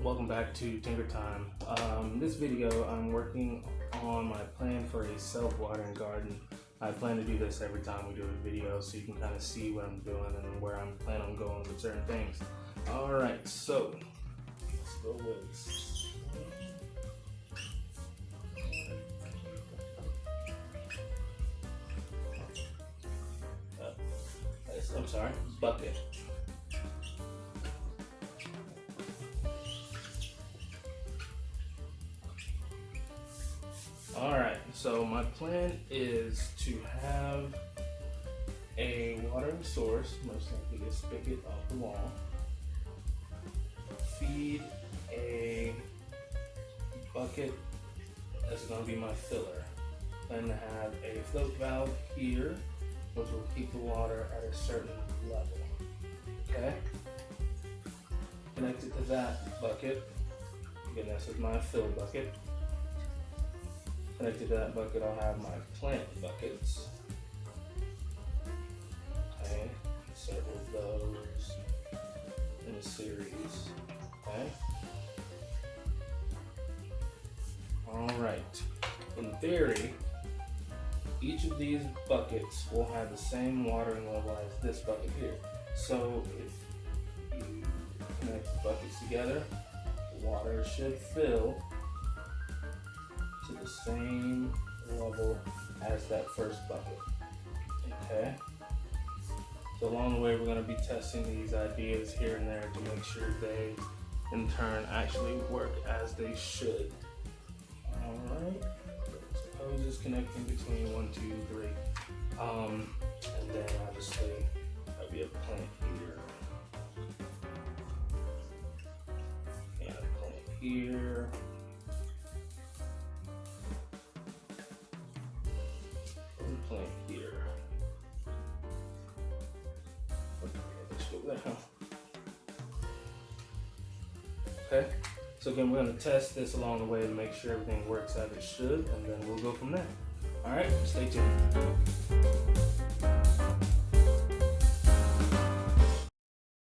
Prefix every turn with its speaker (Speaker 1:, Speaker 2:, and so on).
Speaker 1: welcome back to Tinker Time. This video I'm working on my plan for a self-watering garden. I plan to do this every time we do a video so you can kind of see what I'm doing and where I'm planning on going with certain things. Alright, so let's go with bucket. Alright, so my plan is to have a watering source, most likely a spigot off the wall, feed a bucket that's going to be my filler, then have a float valve here which will keep the water at a certain level. Okay? Connected to that bucket, again this is my fill bucket. Connected to that bucket, I'll have my plant buckets. Okay, several of those in a series. Okay. Alright. In theory, each of these buckets will have the same watering level as this bucket here. So if you connect the buckets together, the water should fill to the same level as that first bucket. Okay? So along the way we're going to be testing these ideas here and there to make sure they in turn actually work as they should. Alright. Suppose it's connecting between 1, 2, 3. And then obviously there'll be a plant here. And a plant here. Plant here. Okay, let's go there. Okay, so again, we're going to test this along the way to make sure everything works as it should, and then we'll go from there. All right, stay tuned.